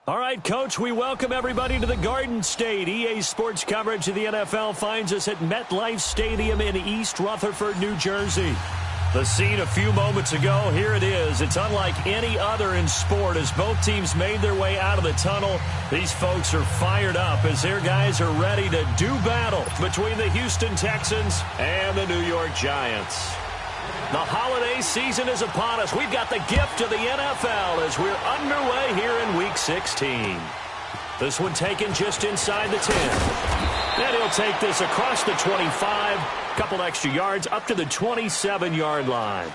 All right, Coach, we welcome everybody to the Garden State. EA Sports coverage of the NFL finds us at MetLife Stadium in East Rutherford, New Jersey. The scene a few moments ago, here it is. It's unlike any other in sport as both teams made their way out of the tunnel. These folks are fired up as their guys are ready to do battle between the Houston Texans and the New York Giants. The holiday season is upon us. We've got the gift of the NFL as we're underway here in Week 16. This one taken just inside the 10. And he'll take this across the 25, couple extra yards up to the 27-yard line.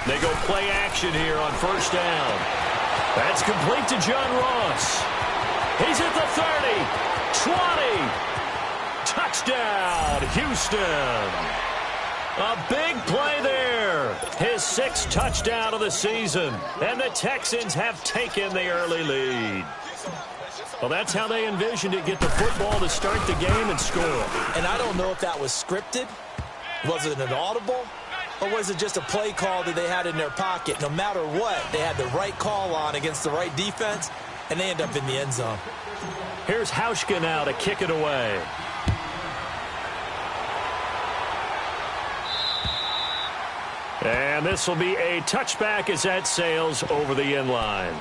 They go play action here on first down. That's complete to John Ross. He's at the 30, 20. Touchdown, Houston. A big play there. His 6th touchdown of the season. And the Texans have taken the early lead. Well, that's how they envisioned it, get the football to start the game and score. And I don't know if that was scripted. Was it an audible? Or was it just a play call that they had in their pocket? No matter what, they had the right call on against the right defense, and they end up in the end zone. Here's Hauschka now to kick it away. And this will be a touchback as that sails over the end line.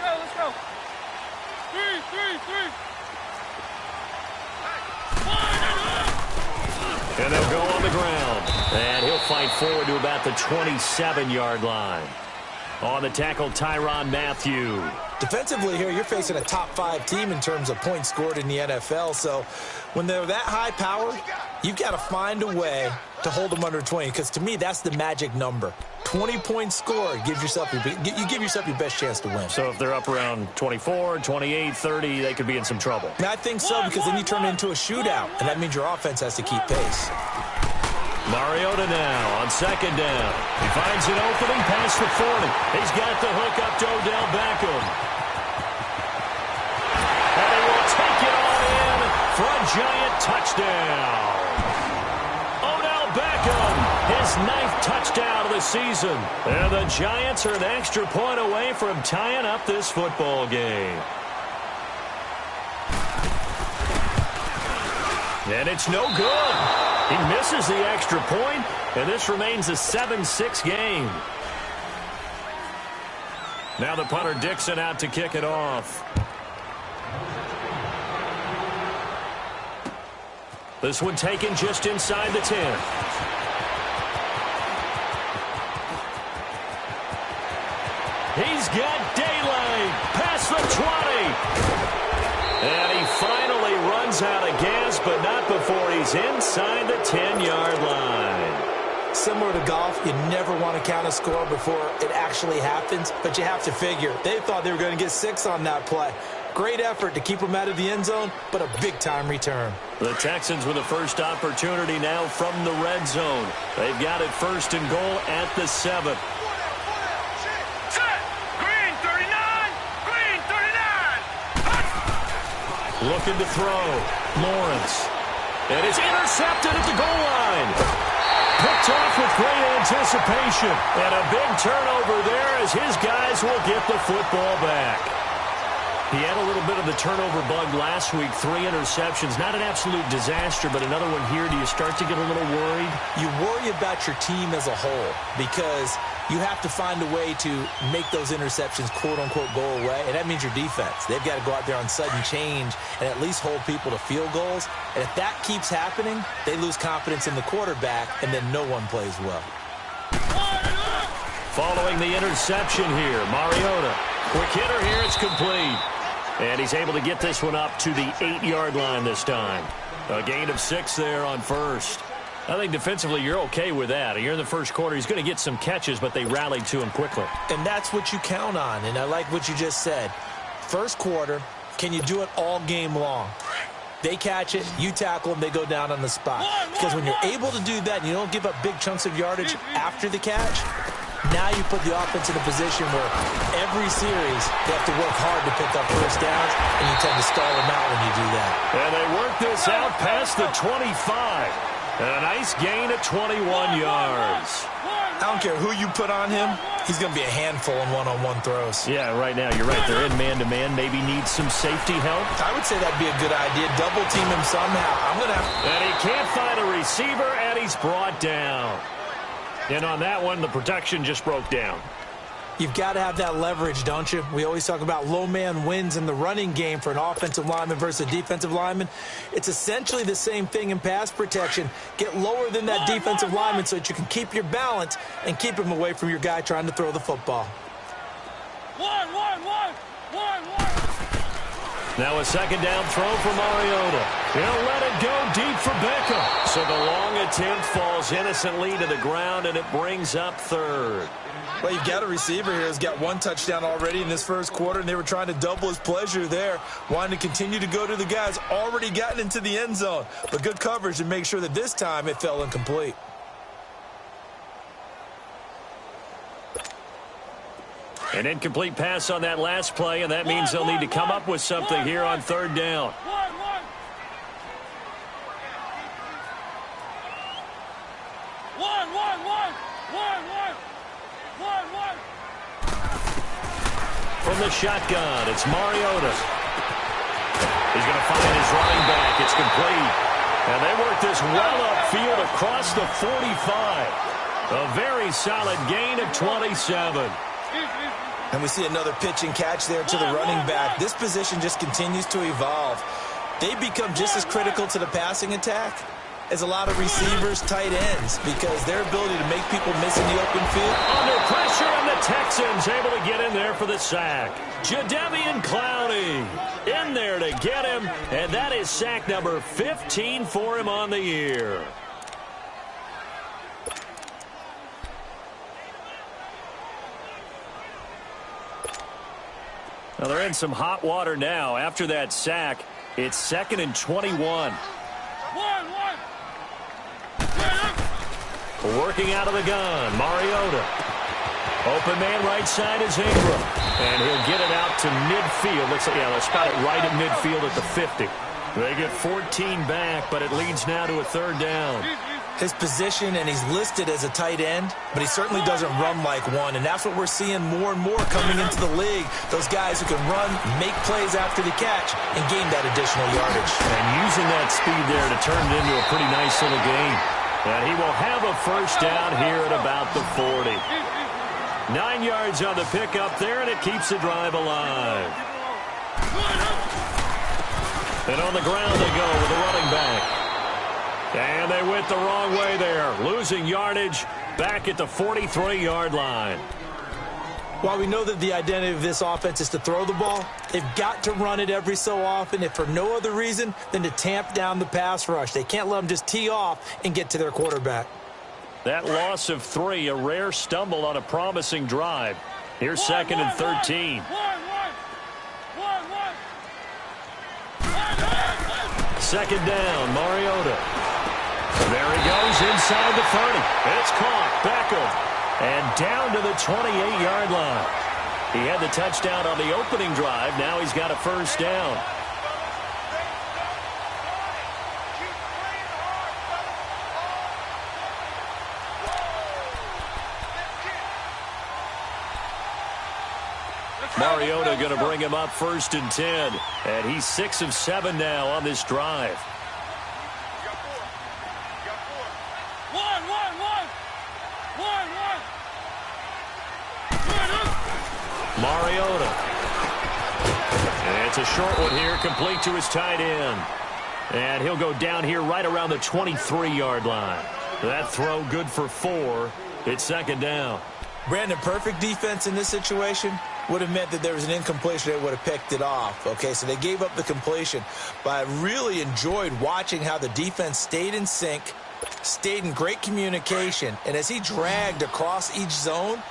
Let's go. Three. And they'll go on the ground. And he'll fight forward to about the 27-yard line. On the tackle, Tyrann Mathieu. Defensively here, you're facing a top-5 team in terms of points scored in the NFL. So when they're that high-powered, you've got to find a way to hold them under 20. Because to me, that's the magic number. 20 points scored gives yourself you give yourself your best chance to win. So if they're up around 24, 28, 30, they could be in some trouble. And I think so, because then you turn it into a shootout, and that means your offense has to keep pace. Mariota now on second down. He finds an opening past the 40. He's got the hook up to Odell Beckham. And he will take it all in for a giant touchdown. Odell Beckham, his 9th touchdown of the season. And the Giants are an extra point away from tying up this football game. And it's no good. He misses the extra point, and this remains a 7-6 game. Now the punter Dixon out to kick it off. This one taken just inside the 10. He's got daylight past the 20. And he finally runs out of gas, but not before he's inside the 10-yard line. Similar to golf, you never want to count a score before it actually happens, but you have to figure. They thought they were going to get 6 on that play. Great effort to keep them out of the end zone, but a big-time return. The Texans with the first opportunity now from the red zone. They've got it 1st and goal at the 7. Looking to throw. Lawrence. And it's intercepted at the goal line. Picked off with great anticipation. And a big turnover there as his guys will get the football back. He had a little bit of the turnover bug last week. 3 interceptions. Not an absolute disaster, but another one here. Do you start to get a little worried? You worry about your team as a whole because you have to find a way to make those interceptions, quote-unquote, go away, and that means your defense. They've got to go out there on sudden change and at least hold people to field goals. And if that keeps happening, they lose confidence in the quarterback, and then no one plays well. Following the interception here, Mariota. Quick hitter here, it's complete. And he's able to get this one up to the 8-yard line this time. A gain of 6 there on first. I think defensively you're okay with that. You're in the first quarter. He's going to get some catches, but they rallied to him quickly. And that's what you count on, and I like what you just said. First quarter, can you do it all game long? They catch it, you tackle them, they go down on the spot. Because when you're able to do that and you don't give up big chunks of yardage after the catch, now you put the offense in a position where every series they have to work hard to pick up first downs, and you tend to stall them out when you do that. And they work this out past the 25. And a nice gain of 21 yards. I don't care who you put on him, he's going to be a handful in one-on-one throws. Yeah, right now, you're right. They're in man-to-man. Maybe needs some safety help. I would say that'd be a good idea. Double team him somehow. And he can't find a receiver, and he's brought down. And on that one, the protection just broke down. You've got to have that leverage, don't you? We always talk about low man wins in the running game for an offensive lineman versus a defensive lineman. It's essentially the same thing in pass protection. Get lower than that defensive lineman so that you can keep your balance and keep him away from your guy trying to throw the football. Now a second down throw for Mariota. He'll let it go deep for Beckham. So the long attempt falls innocently to the ground, and it brings up third. Well, you've got a receiver here who's got 1 touchdown already in this first quarter, and they were trying to double his pleasure there, wanting to continue to go to the guys already gotten into the end zone. But good coverage to make sure that this time it fell incomplete. An incomplete pass on that last play, and that means they'll need to come up with something here on third down. From the shotgun, it's Mariota. He's going to find his running back. It's complete. And they work this well upfield across the 45. A very solid gain of 27. And we see another pitch and catch there to the running back. This position just continues to evolve. They become just as critical to the passing attack as a lot of receivers, tight ends, because their ability to make people miss in the open field. Under pressure, and the Texans able to get in there for the sack. Jadeveon Clowney in there to get him, and that is sack number 15 for him on the year. Now they're in some hot water now. After that sack, it's 2nd and 21. Working out of the gun, Mariota. Open man right side is Ingram. And he'll get it out to midfield. Let's spot it right at midfield at the 50. They get 14 back, but it leads now to a third down. His position, and he's listed as a tight end, but he certainly doesn't run like one, and that's what we're seeing more and more coming into the league. Those guys who can run, make plays after the catch, and gain that additional yardage. And using that speed there to turn it into a pretty nice little game. And he will have a first down here at about the 40. 9 yards on the pickup there, and it keeps the drive alive. And on the ground they go with the running back. And they went the wrong way there, losing yardage back at the 43-yard line. While we know that the identity of this offense is to throw the ball, they've got to run it every so often, if for no other reason than to tamp down the pass rush. They can't let them just tee off and get to their quarterback. That loss of 3, a rare stumble on a promising drive. Here's 2nd and 13. Second down, Mariota. There he goes inside the 30. It's caught. Beckham. And down to the 28-yard line. He had the touchdown on the opening drive. Now he's got a first down. Mariota going to bring him up 1st and 10. And he's 6 of 7 now on this drive. Mariota. And it's a short one here, complete to his tight end. And he'll go down here right around the 23-yard line. That throw good for 4. It's second down. Brandon, perfect defense in this situation would have meant that there was an incompletion. They would have picked it off. Okay, so they gave up the completion. But I really enjoyed watching how the defense stayed in sync, stayed in great communication. And as he dragged across each zone,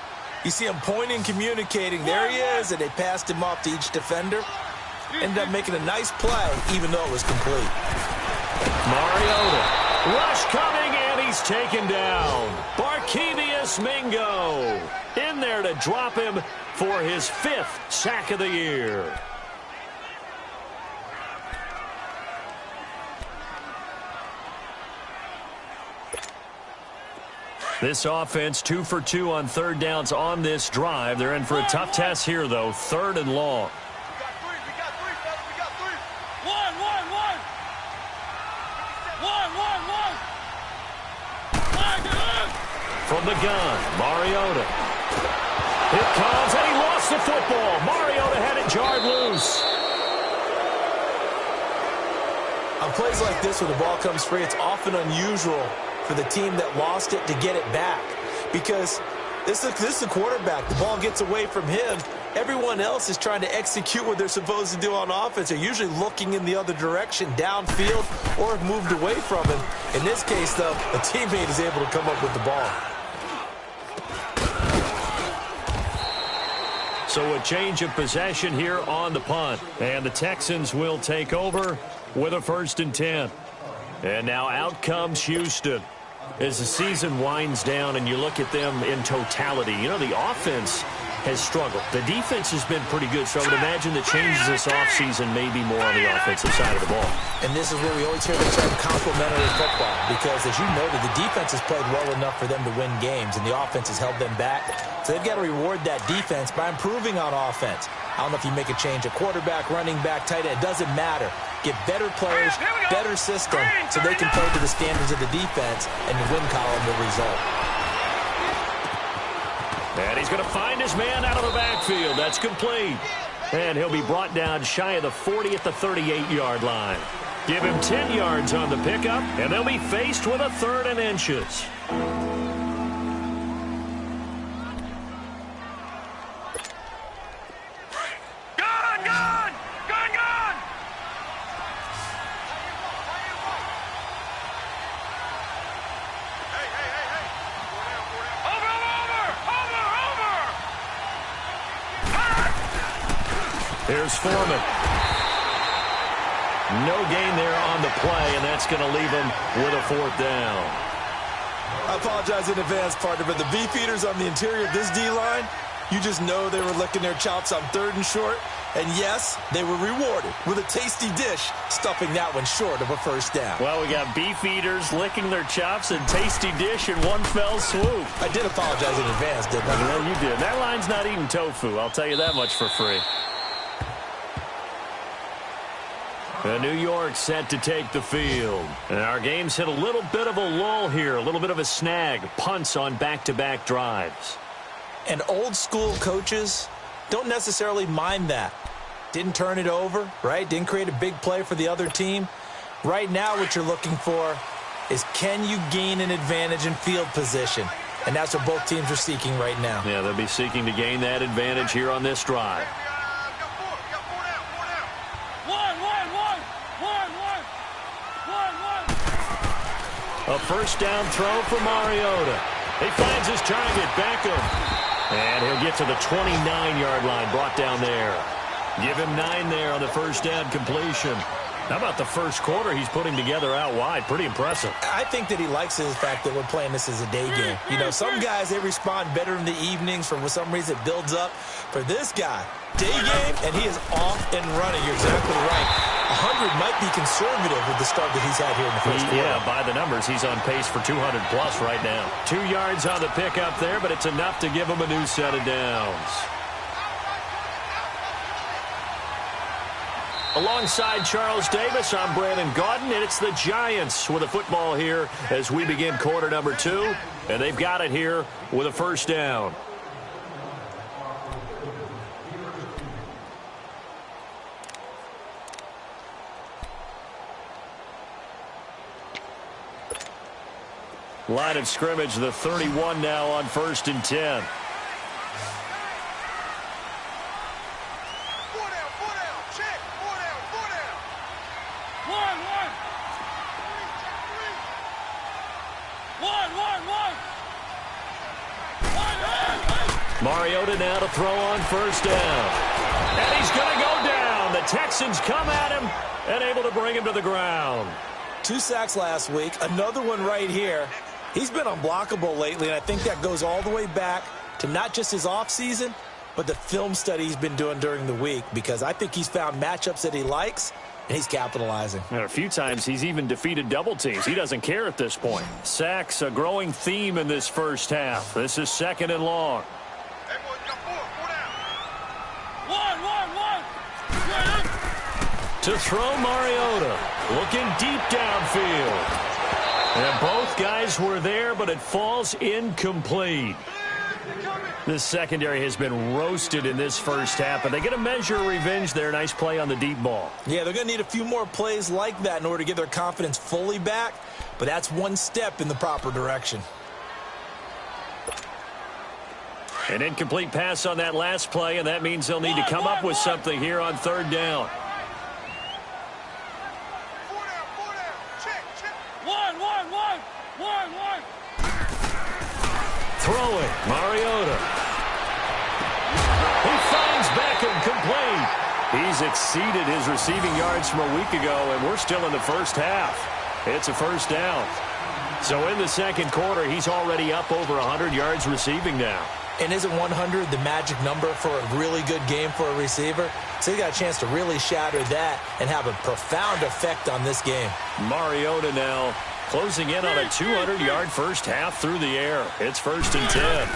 you see him pointing, communicating. There he is, and they passed him off to each defender. Ended up making a nice play, even though it was complete. Mariota. Rush coming, and he's taken down. Barkevious Mingo in there to drop him for his 5th sack of the year. This offense 2 for 2 on third downs on this drive. They're in for a tough test here, though. 3rd and long. From the gun, Mariota. It comes, and he lost the football. Mariota had it jarred loose. On plays like this where the ball comes free, it's often unusual for the team that lost it to get it back. Because this is the quarterback. The ball gets away from him. Everyone else is trying to execute what they're supposed to do on offense. They're usually looking in the other direction, downfield, or have moved away from him. In this case, though, a teammate is able to come up with the ball. So a change of possession here on the punt. And the Texans will take over with a 1st and 10. And now out comes Houston. As the season winds down and you look at them in totality, you know, the offense has struggled. The defense has been pretty good, so I would imagine the changes this offseason may be more on the offensive side of the ball. And this is where we always hear the term complementary football, because as you noted, the defense has played well enough for them to win games, and the offense has held them back. So they've got to reward that defense by improving on offense. I don't know if you make a change at quarterback, running back, tight end. It doesn't matter. Get better players, better system, so they can play to the standards of the defense, and the win column will result. And he's going to find his man out of the backfield. That's complete. And he'll be brought down shy of the 40 at the 38-yard line. Give him 10 yards on the pickup, and they'll be faced with a 3rd and inches. Here's Foreman. No gain there on the play, and that's going to leave him with a 4th down. I apologize in advance, partner, but the beefeaters on the interior of this D-line, you just know they were licking their chops on 3rd and short. And yes, they were rewarded with a tasty dish, stuffing that one short of a 1st down. Well, we got beefeaters licking their chops and tasty dish in one fell swoop. I did apologize in advance, didn't I? No, you did. That line's not eating tofu. I'll tell you that much for free. New York set to take the field. And our game's hit a little bit of a lull here, a little bit of a snag. Punts on back-to-back drives. And old-school coaches don't necessarily mind that. Didn't turn it over, right? Didn't create a big play for the other team. Right now what you're looking for is, can you gain an advantage in field position? And that's what both teams are seeking right now. Yeah, they'll be seeking to gain that advantage here on this drive. A 1st down throw for Mariota. He finds his target, Beckham. And he'll get to the 29-yard line, brought down there. Give him 9 there on the 1st down completion. How about the first quarter he's putting together out wide? Pretty impressive. I think that he likes the fact that we're playing this as a day game. You know, some guys, they respond better in the evenings. For some reason, it builds up. For this guy, day game, and he is off and running. You're exactly right. 100 might be conservative with the start that he's had here in the first quarter. Yeah, by the numbers, he's on pace for 200-plus right now. 2 yards on the pickup there, but it's enough to give him a new set of downs. Alongside Charles Davis, I'm Brandon Gaudin, and it's the Giants with a football here as we begin quarter number 2, and they've got it here with a 1st down. Line of scrimmage, the 31 now on 1st and 10. Mariota now to throw on 1st down. And he's going to go down. The Texans come at him and able to bring him to the ground. 2 sacks last week, another one right here. He's been unblockable lately, and I think that goes all the way back to not just his offseason, but the film study he's been doing during the week, because I think he's found matchups that he likes, and he's capitalizing. And a few times he's even defeated double teams. He doesn't care at this point. Sacks, a growing theme in this first half. This is 2nd and long. To throw, Mariota, looking deep downfield. And both guys were there, but it falls incomplete. This secondary has been roasted in this first half, but they get a measure of revenge there. Nice play on the deep ball. Yeah, they're going to need a few more plays like that in order to get their confidence fully back, but that's one step in the proper direction. An incomplete pass on that last play, and that means they'll need to come up with something here on 3rd down. Throwing, Mariota. He finds Beckham complete. He's exceeded his receiving yards from a week ago, and we're still in the first half. It's a 1st down. So in the 2nd quarter, he's already up over 100 yards receiving now. And isn't 100 the magic number for a really good game for a receiver? So he got a chance to really shatter that and have a profound effect on this game. Mariota now closing in on a 200-yard first half through the air. It's 1st and 10.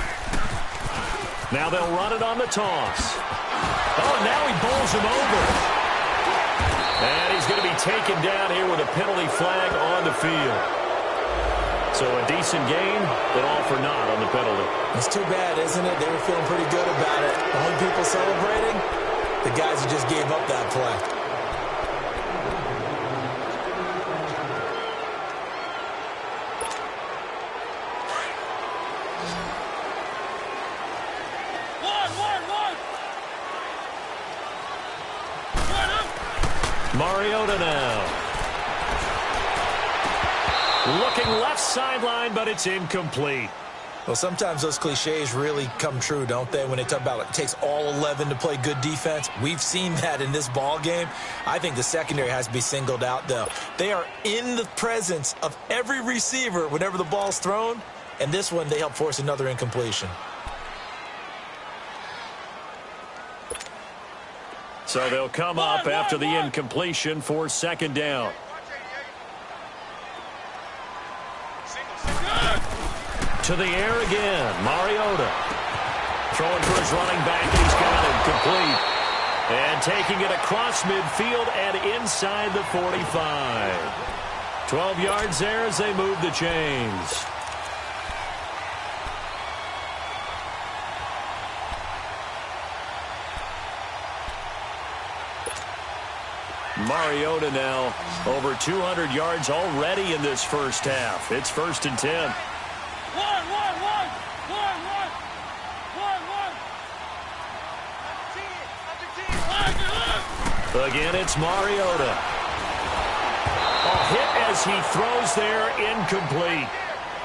Now they'll run it on the toss. Oh, now he bowls him over. And he's going to be taken down here with a penalty flag on the field. So a decent game, but all for naught on the penalty. It's too bad, isn't it? They were feeling pretty good about it. The only people celebrating, the guys who just gave up that play. Mariota now. Looking left sideline, but it's incomplete. Well, sometimes those cliches really come true, don't they, when they talk about it takes all 11 to play good defense. We've seen that in this ball game. I think the secondary has to be singled out, though. They are in the presence of every receiver whenever the ball's thrown, and this one they help force another incompletion. So they'll come up after the incompletion for 2nd down. To the air again, Mariota. Throwing for his running back, and he's got it complete. And taking it across midfield and inside the 45. 12 yards there as they move the chains. Mariota now over 200 yards already in this first half. It's 1st and 10. Again, it's Mariota. A hit as he throws there, incomplete.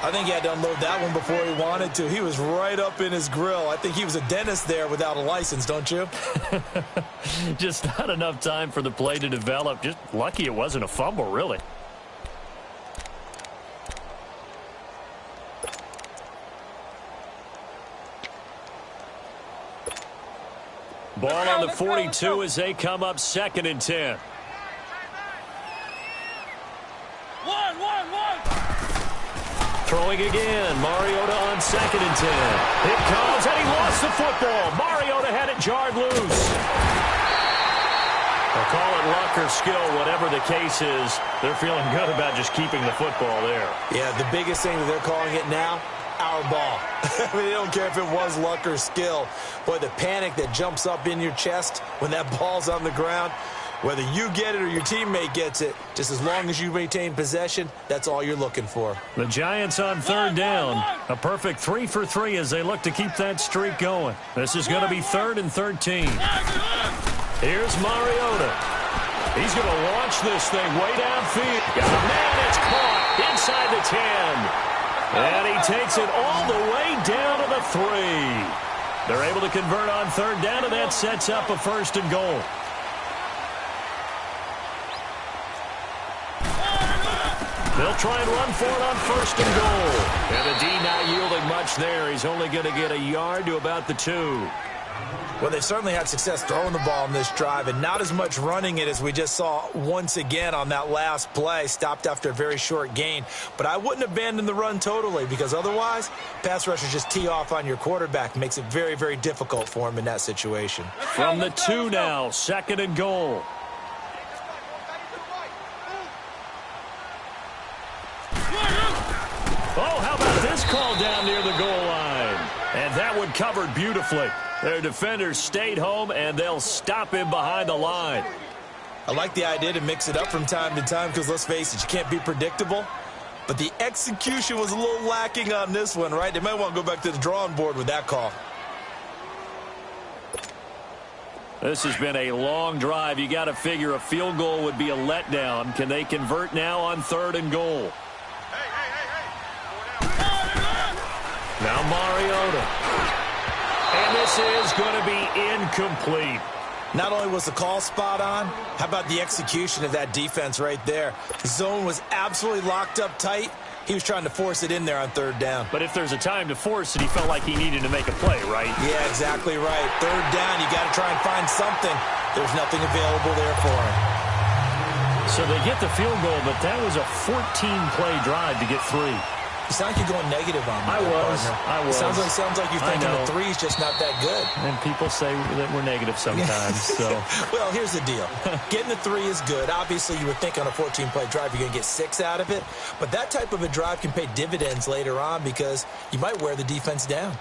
I think he had to unload that one before he wanted to. He was right up in his grill. I think he was a dentist there without a license, don't you? Just not enough time for the play to develop. Just lucky it wasn't a fumble, really. Ball on the 42 as they come up 2nd and 10. Throwing again. Mariota on 2nd and 10. It comes, and he lost the football. Mariota had it jarred loose. They'll call it luck or skill, whatever the case is. They're feeling good about just keeping the football there. Yeah, the biggest thing that they're calling it now, our ball. I mean, they don't care if it was luck or skill. Boy, the panic that jumps up in your chest when that ball's on the ground, Whether you get it or your teammate gets it, just as long as you maintain possession, that's all you're looking for. The Giants on third down. A perfect 3 for 3 as they look to keep that streak going. This is going to be 3rd and 13. Here's Mariota. He's going to launch this thing way downfield. Got a man, it's caught inside the 10. And he takes it all the way down to the 3. They're able to convert on third down, and that sets up a 1st and goal. They'll try and run for it on 1st and goal. And the D not yielding much there. He's only going to get a yard to about the 2. Well, they certainly had success throwing the ball in this drive and not as much running it as we just saw once again on that last play. Stopped after a very short gain. But I wouldn't abandon the run totally because otherwise, pass rushers just tee off on your quarterback. Makes it very, very difficult for him in that situation. From the 2 now, 2nd and goal. Oh, how about this call down near the goal line? And that one covered beautifully. Their defenders stayed home, and they'll stop him behind the line. I like the idea to mix it up from time to time because, let's face it, you can't be predictable. But the execution was a little lacking on this one, right? They might want to go back to the drawing board with that call. This has been a long drive. You got to figure a field goal would be a letdown. Can they convert now on 3rd and goal? Now Mariota. And this is going to be incomplete. Not only was the call spot on, how about the execution of that defense right there? The zone was absolutely locked up tight. He was trying to force it in there on 3rd down. But if there's a time to force it, he felt like he needed to make a play, right? Yeah, exactly right. 3rd down, you got to try and find something. There's nothing available there for him. So they get the field goal, but that was a 14-play drive to get 3. You sound like you're going negative on me. I was. Sounds like you're thinking the 3's just not that good. And people say that we're negative sometimes. So, well, here's the deal. Getting the 3 is good. Obviously, you would think on a 14-play drive you're going to get 6 out of it. But that type of a drive can pay dividends later on because you might wear the defense down.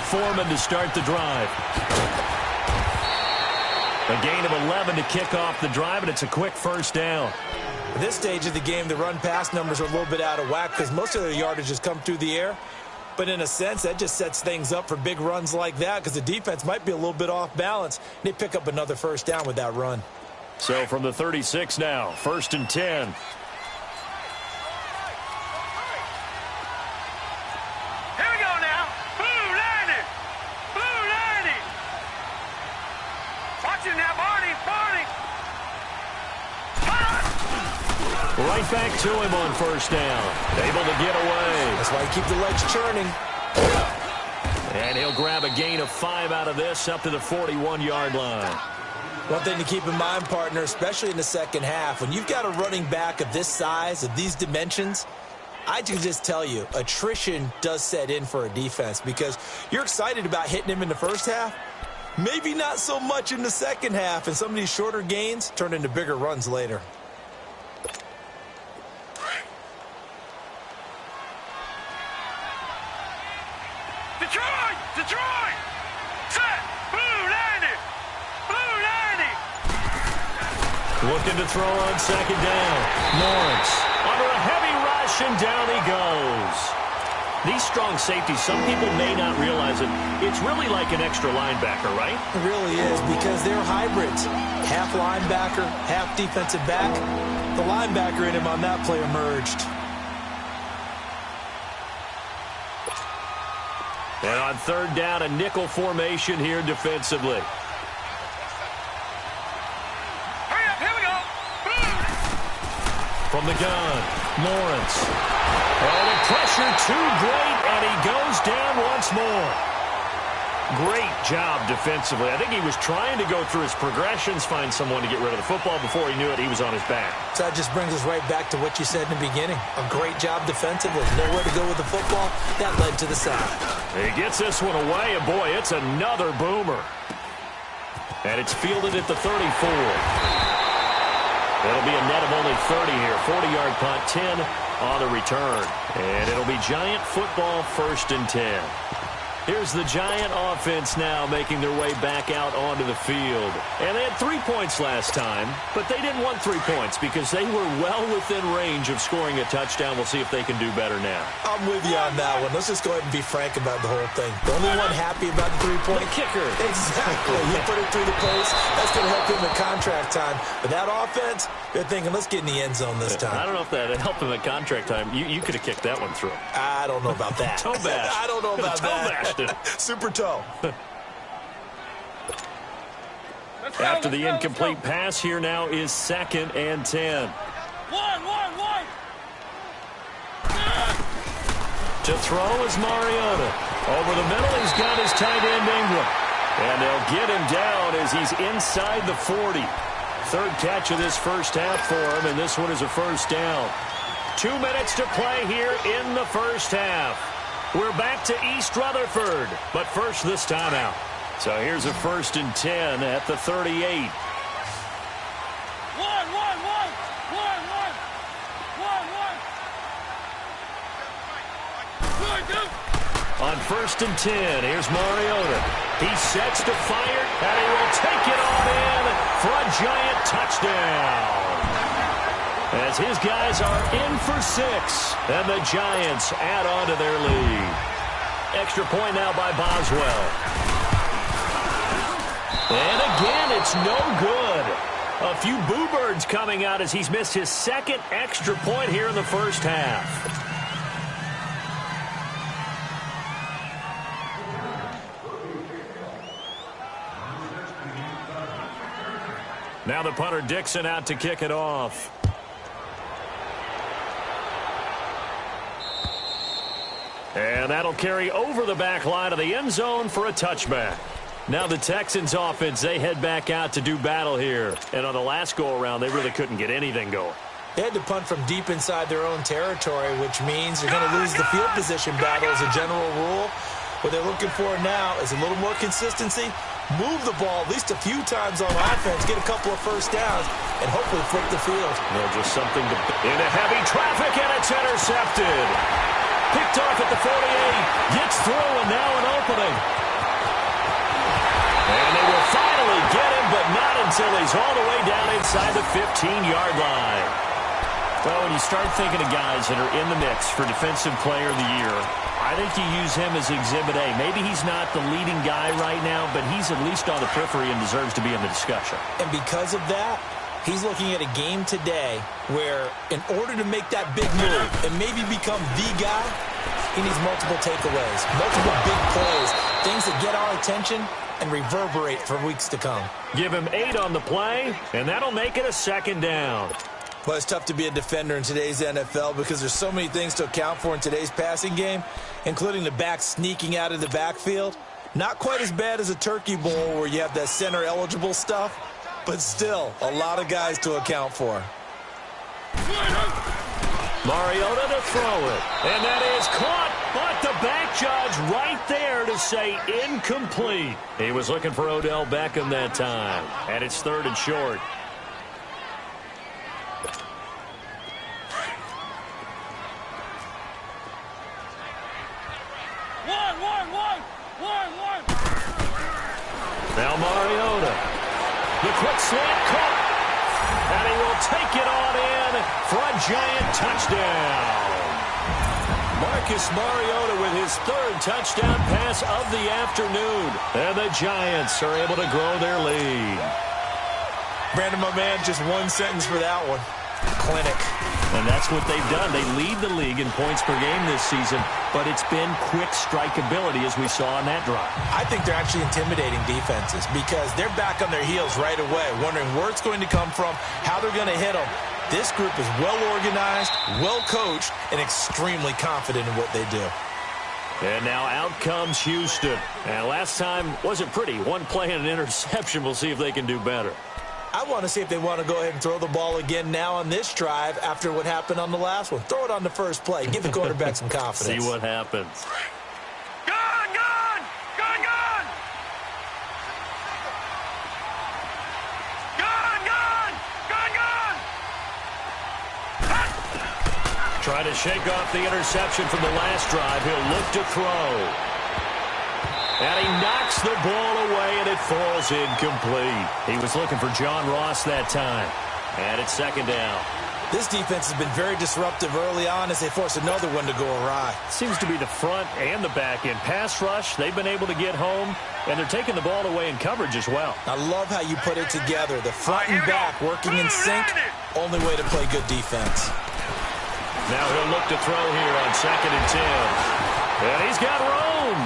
Foreman to start the drive. A gain of 11 to kick off the drive, and it's a quick 1st down. At this stage of the game, the run-pass numbers are a little bit out of whack because most of their yardage has come through the air. But in a sense, that just sets things up for big runs like that because the defense might be a little bit off balance. They pick up another 1st down with that run. So from the 36 now, 1st and 10. Right back to him on 1st down. Able to get away. That's why you keep the legs churning. And he'll grab a gain of 5 out of this up to the 41-yard line. One thing to keep in mind, partner, especially in the second half, when you've got a running back of this size, of these dimensions, I can just tell you, attrition does set in for a defense because you're excited about hitting him in the first half. Maybe not so much in the second half, and some of these shorter gains turn into bigger runs later. Detroit! Set! Blue 90! Blue 90! Looking to throw on 2nd down. Lawrence under a heavy rush, and down he goes. These strong safeties, some people may not realize it. It's really like an extra linebacker, right? It really is because they're hybrids. Half linebacker, half defensive back. The linebacker in him on that play emerged. And on 3rd down, a nickel formation here defensively. Hurry up, here we go. From the gun, Lawrence. Oh, the pressure too great, and he goes down once more. Great job defensively. I think he was trying to go through his progressions, find someone to get rid of the football. Before he knew it, he was on his back. So that just brings us right back to what you said in the beginning. A great job defensively. Nowhere to go with the football. That led to the sack. He gets this one away, and boy, it's another boomer. And it's fielded at the 34. It'll be a net of only 30 here. 40-yard punt, 10 on the return. And it'll be Giant football, 1st and 10. Here's the Giant offense now making their way back out onto the field. And they had 3 points last time, but they didn't want 3 points because they were well within range of scoring a touchdown. We'll see if they can do better now. I'm with you on that one. Let's just go ahead and be frank about the whole thing. The only one happy about the 3-point kicker. Exactly. He put it through the post. That's going to help him in contract time. But that offense, they're thinking, let's get in the end zone this time. I don't know if that helped him at contract time. You could have kicked that one through. I don't know about that. Toe bash. I don't know about that. Super toe. After the incomplete pass, here now is 2nd and 10. One. To throw is Mariota. Over the middle, he's got his tight end Ingram. And they'll get him down as he's inside the 40. 3rd catch of this first half for him, and this one is a 1st down. 2 minutes to play here in the first half. We're back to East Rutherford, but first this timeout. So here's a 1st and 10 at the 38. One. On 1st and 10, here's Mariota. He sets to fire, and he will take it on in for a Giant touchdown. As his guys are in for 6, and the Giants add on to their lead. Extra point now by Boswell. And again, it's no good. A few boo birds coming out as he's missed his 2nd extra point here in the first half. Now the punter Dixon out to kick it off. And that'll carry over the back line of the end zone for a touchback. Now the Texans offense, they head back out to do battle here. And on the last go-around, they really couldn't get anything going. They had to punt from deep inside their own territory, which means you're going to lose the field position battle as a general rule. What they're looking for now is a little more consistency, move the ball at least a few times on offense, get a couple of first downs, and hopefully flip the field. No, just something to... Into heavy traffic, and it's intercepted. Picked off at the 48, gets through, and now an opening. And they will finally get him, but not until he's all the way down inside the 15-yard line. Well, when you start thinking of guys that are in the mix for Defensive Player of the Year, I think you use him as Exhibit A. Maybe he's not the leading guy right now, but he's at least on the periphery and deserves to be in the discussion. And because of that, he's looking at a game today where in order to make that big move and maybe become the guy, he needs multiple takeaways, multiple big plays, things that get our attention and reverberate for weeks to come. Give him 8 on the play, and that'll make it a 2nd down. Well, it's tough to be a defender in today's NFL because there's so many things to account for in today's passing game, including the back sneaking out of the backfield. Not quite as bad as a turkey bowl where you have that center-eligible stuff, but still a lot of guys to account for. Mariota to throw it, and that is caught, but the back judge right there to say incomplete. He was looking for Odell Beckham that time, and it's 3rd and short. One. Now Mariota. The quick slant caught. And he will take it on in for a Giant touchdown. Marcus Mariota with his 3rd touchdown pass of the afternoon. And the Giants are able to grow their lead. Brandon, my man, just one sentence for that one. Clinic. And that's what they've done. They lead the league in points per game this season, but it's been quick strikeability as we saw on that drive. I think they're actually intimidating defenses because they're back on their heels right away, wondering where it's going to come from, how they're going to hit them. This group is well organized, well coached, and extremely confident in what they do. And now out comes Houston. And last time wasn't pretty. One play and an interception. We'll see if they can do better. I want to see if they want to go ahead and throw the ball again now on this drive after what happened on the last one. Throw it on the first play. Give the quarterback some confidence. See what happens. Trying to shake off the interception from the last drive. He'll look to throw. And he knocks the ball away, and it falls incomplete. He was looking for John Ross that time. And it's second down. This defense has been very disruptive early on as they force another one to go awry. Seems to be the front and the back end. Pass rush, they've been able to get home, and they're taking the ball away in coverage as well. I love how you put it together. The front and back working in sync, only way to play good defense. Now he'll look to throw here on 2nd and 10. And he's got room.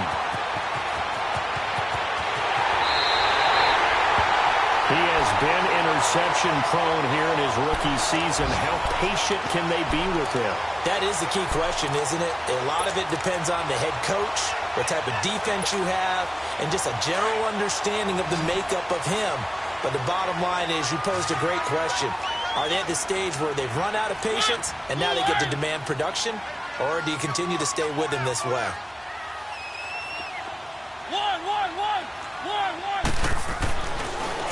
He has been interception prone here in his rookie season. How patient can they be with him? That is the key question, isn't it? A lot of it depends on the head coach, what type of defense you have, and just a general understanding of the makeup of him. But the bottom line is you posed a great question. Are they at the stage where they've run out of patience and now they get to demand production? Or do you continue to stay with him this way? One.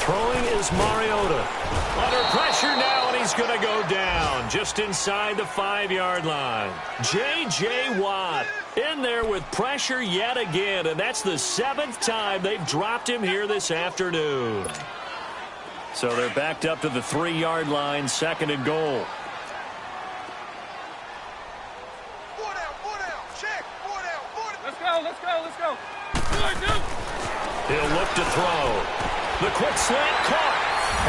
Throwing is Mariota. Under pressure now, and he's going to go down just inside the 5-yard line. J.J. Watt in there with pressure yet again, and that's the 7th time they've dropped him here this afternoon. So they're backed up to the 3-yard line, 2nd and goal. Let's go. Good. He'll look to throw. The quick slant caught,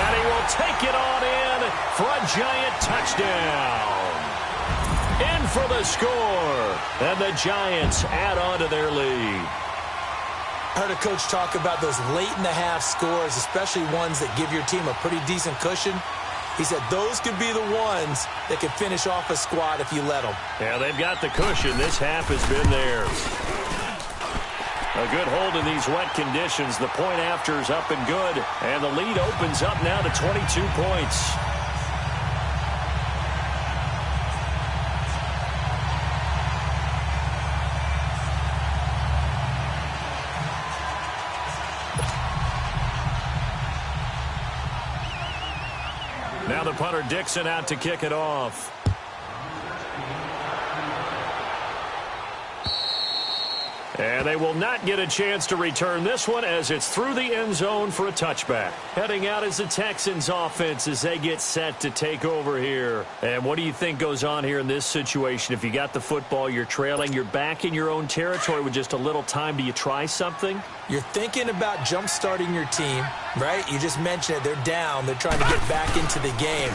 and he will take it on in for a giant touchdown. In for the score, and the Giants add on to their lead. I heard a coach talk about those late-in-the-half scores, especially ones that give your team a pretty decent cushion. He said those could be the ones that could finish off a squad if you let them. Yeah, they've got the cushion. This half has been theirs. A good hold in these wet conditions. The point after is up and good, and the lead opens up now to 22 points. Now the punter Dixon out to kick it off. And they will not get a chance to return this one as it's through the end zone for a touchback. Heading out is the Texans offense as they get set to take over here. And what do you think goes on here in this situation? If you got the football, you're trailing, you're back in your own territory with just a little time. Do you try something? You're thinking about jump-starting your team, right? You just mentioned it. They're down. They're trying to get back into the game.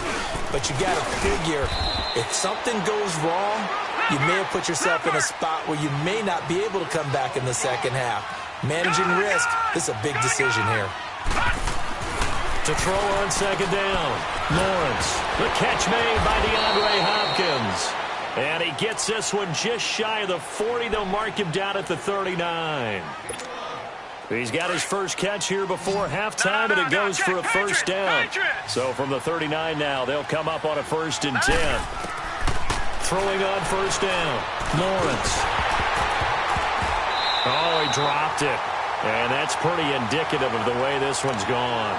But you got to figure if something goes wrong, you may have put yourself in a spot where you may not be able to come back in the second half. Managing risk, this is a big decision here. To throw on 2nd down, Lawrence. The catch made by DeAndre Hopkins. And he gets this one just shy of the 40. They'll mark him down at the 39. He's got his first catch here before halftime, and it goes for a first down. So from the 39 now, they'll come up on a 1st and 10. Throwing on 1st down, Lawrence. Oh, he dropped it. And that's pretty indicative of the way this one's gone.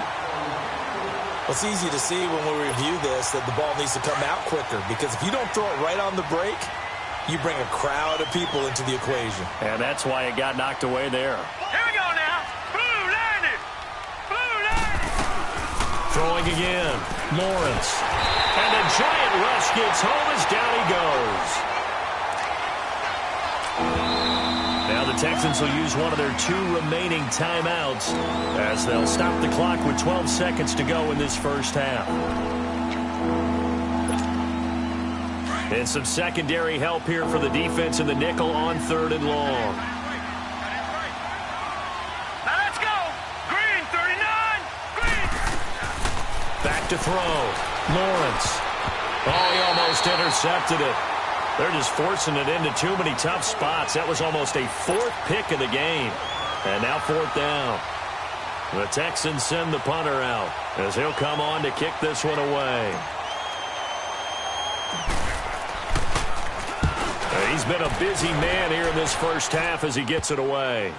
Well, it's easy to see when we review this that the ball needs to come out quicker, because if you don't throw it right on the break, you bring a crowd of people into the equation. And that's why it got knocked away there. Here we go now. Blue landed. Throwing again, Lawrence. And the giant rush gets home as down he goes. Now the Texans will use one of their 2 remaining timeouts as they'll stop the clock with 12 seconds to go in this first half. And some secondary help here for the defense in the nickel on 3rd and long. Now let's go. Green, 39. Green. Back to throw. Lawrence. Oh, he almost intercepted it. They're just forcing it into too many tough spots. That was almost a fourth pick of the game. And now fourth down. The Texans send the punter out as he'll come on to kick this one away. He's been a busy man here in this first half as he gets it away.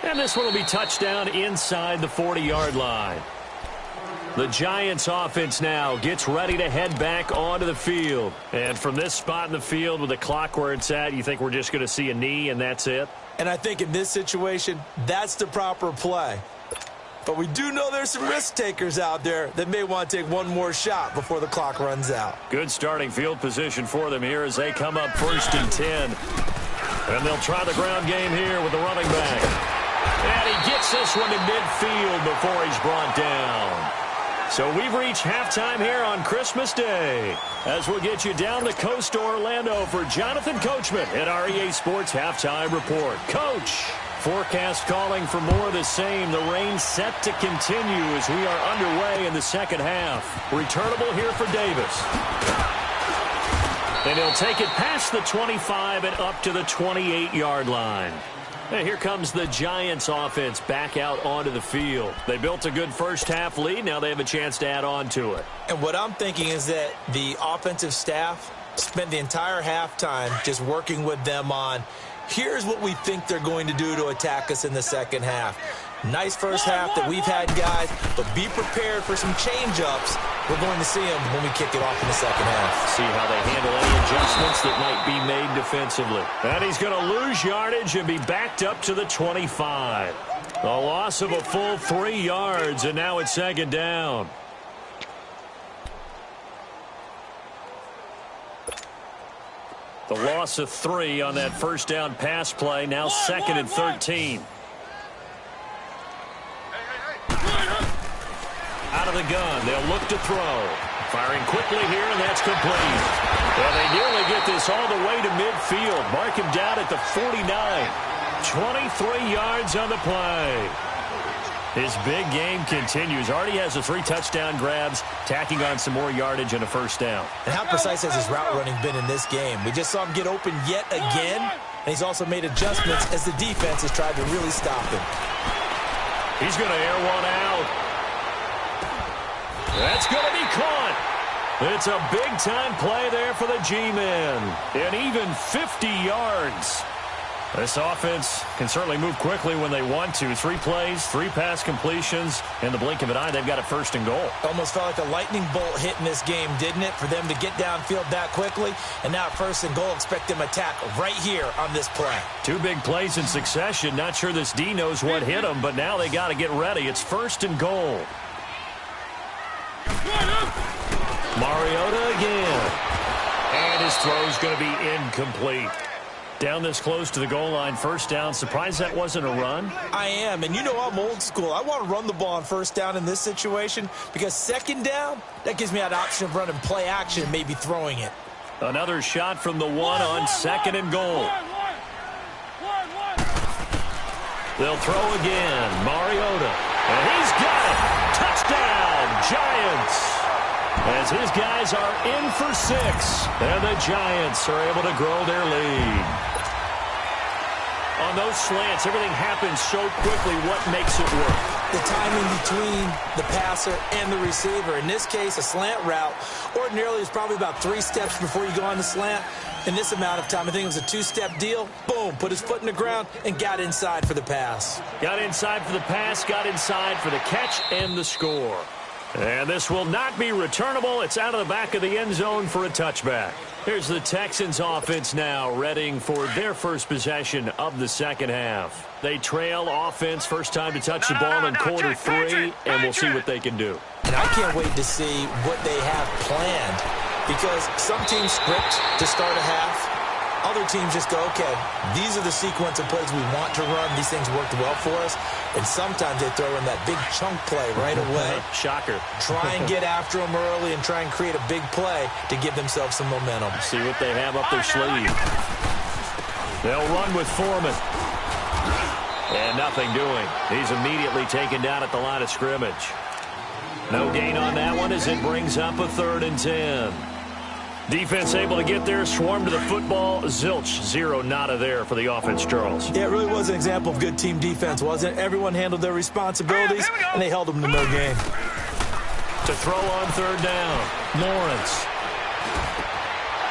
And this one will be touchdown inside the 40-yard line. The Giants offense now gets ready to head back onto the field. And from this spot in the field with the clock where it's at, you think we're just going to see a knee and that's it? And I think in this situation, that's the proper play. But we do know there's some risk takers out there that may want to take one more shot before the clock runs out. Good starting field position for them here as they come up 1st and 10. And they'll try the ground game here with the running back. And he gets this one in midfield before he's brought down. So we've reached halftime here on Christmas Day as we'll get you down the coast to Orlando for Jonathan Coachman at our EA Sports Halftime Report. Coach, forecast calling for more of the same. The rain set to continue as we are underway in the second half. Returnable here for Davis. And he'll take it past the 25 and up to the 28-yard line. And here comes the Giants offense back out onto the field. They built a good first half lead. Now they have a chance to add on to it. And what I'm thinking is that the offensive staff spent the entire halftime just working with them on, here's what we think they're going to do to attack us in the second half. Nice first half that we've had, guys, but be prepared for some change-ups. We're going to see them when we kick it off in the second half. See how they handle any adjustments that might be made defensively. And he's going to lose yardage and be backed up to the 25. A loss of a full 3 yards, and now it's second down. The loss of 3 on that first down pass play, now 2nd and 13. Out of the gun, they'll look to throw. Firing quickly here, and that's complete. Well, they nearly get this all the way to midfield. Mark him down at the 49. 23 yards on the play. His big game continues. Already has the 3 touchdown grabs, tacking on some more yardage and a first down. And how precise has his route running been in this game? We just saw him get open yet again, and he's also made adjustments as the defense has tried to really stop him. He's going to air one out. That's going to be caught. It's a big-time play there for the G-men. And even 50 yards. This offense can certainly move quickly when they want to. 3 plays, 3 pass completions. In the blink of an eye, they've got it 1st and goal. Almost felt like a lightning bolt hit in this game, didn't it? For them to get downfield that quickly. And now 1st and goal, expect them to attack right here on this play. 2 big plays in succession. Not sure this D knows what hit them, but now they got to get ready. It's 1st and goal. Mariota again. And his throw's going to be incomplete. Down this close to the goal line, 1st down. Surprised that wasn't a run? I am, and you know I'm old school. I want to run the ball on 1st down in this situation because 2nd down, that gives me that option of running play action and maybe throwing it. Another shot from the 1 on 2nd and goal. They'll throw again. Mariota. And he's got it. Touchdown, Giants. As his guys are in for 6. And the Giants are able to grow their lead. On those slants, everything happens so quickly. What makes it work? The timing between the passer and the receiver. In this case, a slant route ordinarily is probably about 3 steps before you go on the slant. In this amount of time, I think it was a 2-step deal. Boom, put his foot in the ground and got inside for the pass. Got inside for the pass, got inside for the catch and the score. And this will not be returnable. It's out of the back of the end zone for a touchback. Here's the Texans offense now, readying for their first possession of the second half. They trail offense, first time to touch the ball in quarter 3, and we'll see what they can do. And I can't wait to see what they have planned, because some teams script to start a half. Other teams just go, okay, these are the sequence of plays we want to run. These things worked well for us. And sometimes they throw in that big chunk play right away. Shocker. Try and get after them early and try and create a big play to give themselves some momentum. See what they have up their sleeve. They'll run with Foreman. And nothing doing. He's immediately taken down at the line of scrimmage. No gain on that one as it brings up a 3rd and 10. Defense able to get there, swarm to the football. Zilch, zero, nada there for the offense, Charles. Yeah, it really was an example of good team defense, wasn't it? Everyone handled their responsibilities, and they held them to no gain. To throw on third down, Lawrence.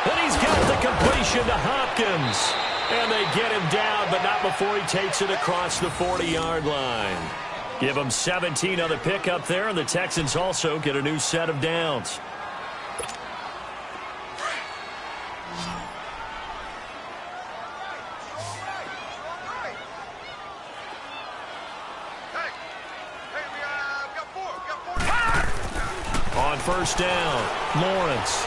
And he's got the completion to Hopkins. And they get him down, but not before he takes it across the 40-yard line. Give him 17 on the pickup there, and the Texans also get a new set of downs. On first down, Lawrence.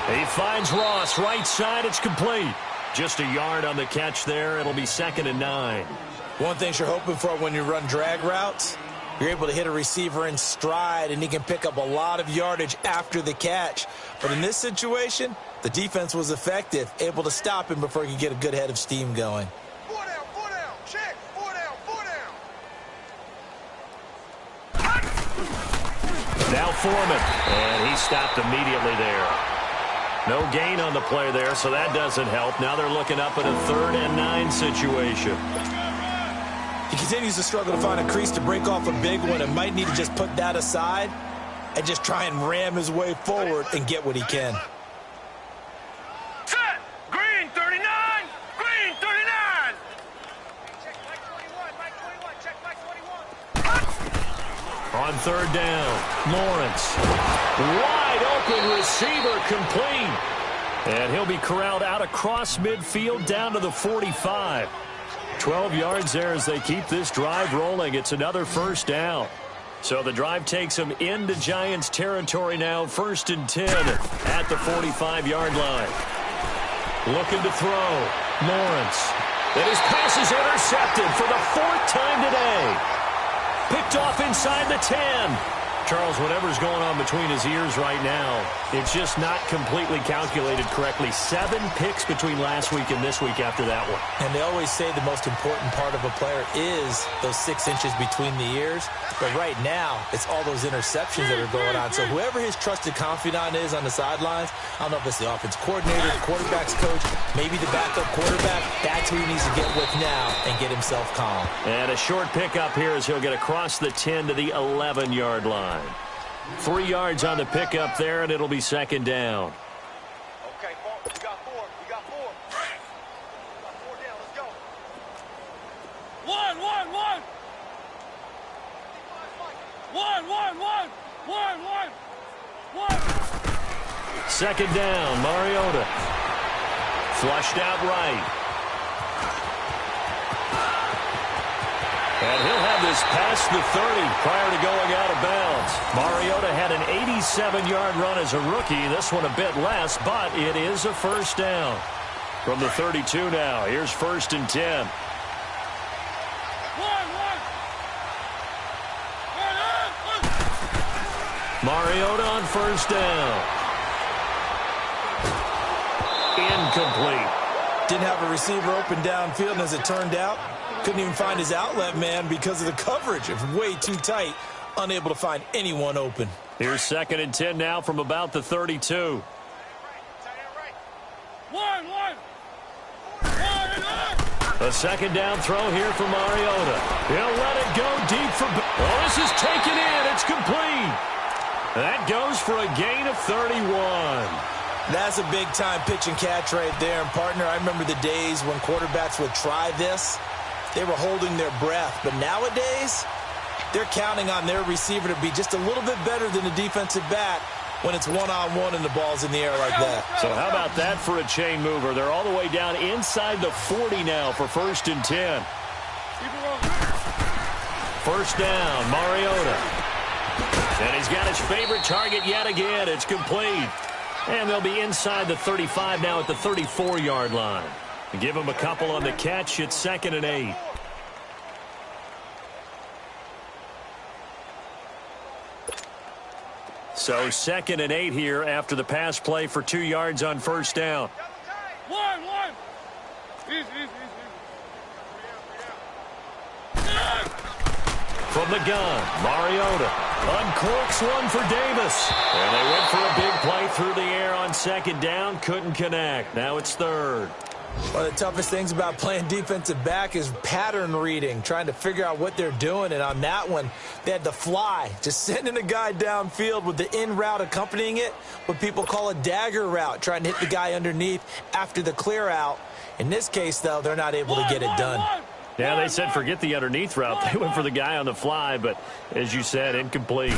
He finds Ross, right side, it's complete. Just a yard on the catch there. It'll be 2nd and 9. One thing you're hoping for when you run drag routes, you're able to hit a receiver in stride, and he can pick up a lot of yardage after the catch. But in this situation, the defense was effective, able to stop him before he could get a good head of steam going. Four down, check, four down. Now Foreman, and he stopped immediately there. No gain on the play there, so that doesn't help. Now they're looking up at a 3rd and 9 situation. He continues to struggle to find a crease to break off a big one and might need to just put that aside and just try and ram his way forward and get what he can. Set! Green 39! Green 39! Check Mike 21, check Mike 21. On third down, Lawrence. Wide open receiver complete. And he'll be corralled out across midfield down to the 45. 12 yards there as they keep this drive rolling. It's another first down. So the drive takes them into Giants territory now. 1st and 10 at the 45-yard line. Looking to throw. Lawrence. And his pass is intercepted for the 4th time today. Picked off inside the 10. Charles, whatever's going on between his ears right now, it's just not completely calculated correctly. 7 picks between last week and this week after that one. And they always say the most important part of a player is those 6 inches between the ears. But right now, it's all those interceptions that are going on. So whoever his trusted confidant is on the sidelines, I don't know if it's the offense coordinator, the quarterback's coach, maybe the backup quarterback, that's who he needs to get with now and get himself calm. And a short pickup here as he'll get across the 10 to the 11-yard line. 3 yards on the pickup there, and it'll be 2nd down. Okay, we got 4. We got 4. We got 4 down. Let's go. One. 2nd down, Mariota. Flushed out right. And he'll have this past the 30 prior to going out of bounds. Mariota had an 87-yard run as a rookie. This one a bit less, but it is a first down. From the 32 now, here's 1st and 10. Mariota on first down. Incomplete. Didn't have a receiver open downfield, and as it turned out, couldn't even find his outlet man because of the coverage. It was way too tight, unable to find anyone open. Here's 2nd and 10 now from about the 32. A 2nd down throw here for Mariota. He'll let it go deep for... Oh, this is taken in. It's complete. That goes for a gain of 31. That's a big-time pitch and catch right there. And, partner, I remember the days when quarterbacks would try this. They were holding their breath. But nowadays, they're counting on their receiver to be just a little bit better than the defensive back when it's one-on-one and the ball's in the air like that. So how about that for a chain mover? They're all the way down inside the 40 now for 1st and 10. First down, Mariota. And he's got his favorite target yet again. It's complete. And they'll be inside the 35 now at the 34-yard line. Give him a couple on the catch. It's 2nd and 8. So 2nd and 8 here after the pass play for 2 yards on first down. One. From the gun, Mariota. Uncorks one for Davis. And they went for a big play through the air on second down. Couldn't connect. Now it's third. One of the toughest things about playing defensive back is pattern reading, trying to figure out what they're doing. And on that one, they had to fly, just sending a guy downfield with the in route accompanying it, what people call a dagger route, trying to hit the guy underneath after the clear out. In this case, though, they're not able to get it done. Yeah, they said forget the underneath route. They went for the guy on the fly, but as you said, incomplete.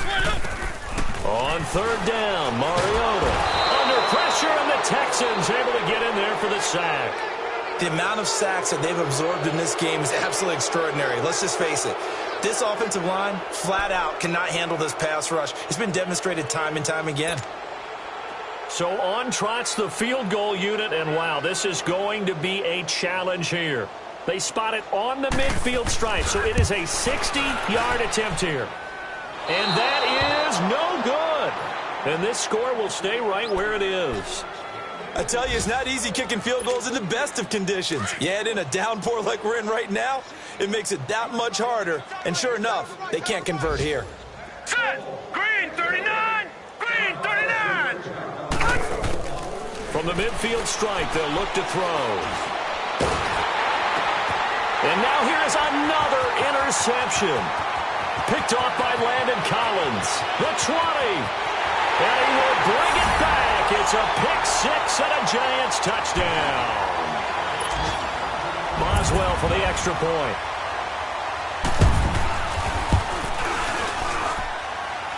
On third down, Mariota under pressure, and the Texans able to get in there for the sack. The amount of sacks that they've absorbed in this game is absolutely extraordinary. Let's just face it. This offensive line, flat out, cannot handle this pass rush. It's been demonstrated time and time again. So on trots the field goal unit, and wow, this is going to be a challenge here. They spot it on the midfield stripe, so it is a 60-yard attempt here. And that is no good. And this score will stay right where it is. I tell you, it's not easy kicking field goals in the best of conditions. You add in a downpour like we're in right now, it makes it that much harder. And sure enough, they can't convert here. Set. Green 39. Green 39. From the midfield stripe, they'll look to throw. And now here is another interception. Picked off by Landon Collins. The 20. And he will bring it back. It's a pick-6 and a Giants touchdown. Boswell for the extra point.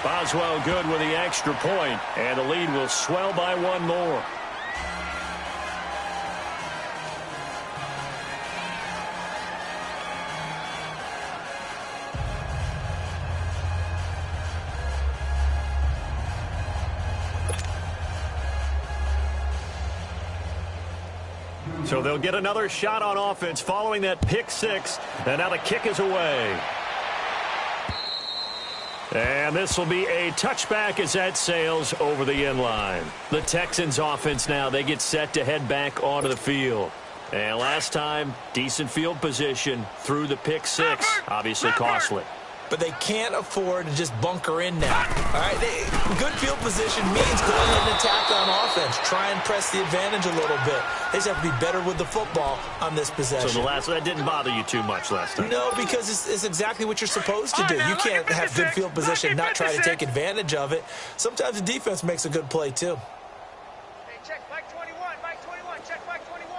Boswell good with the extra point, and the lead will swell by one more. So they'll get another shot on offense following that pick-6, and now the kick is away. And this will be a touchback as that sails over the end line. The Texans offense now, they get set to head back onto the field. And last time, decent field position through the pick-6, obviously costly. But they can't afford to just bunker in now. All right, good field position means go ahead and attack on offense. Try and press the advantage a little bit. They just have to be better with the football on this possession. So that didn't bother you too much last time? No, because it's exactly what you're supposed to do. You can't have good field position and not try to take advantage of it. Sometimes the defense makes a good play, too. Hey, check Mike 21. Mike 21. Check Mike 21.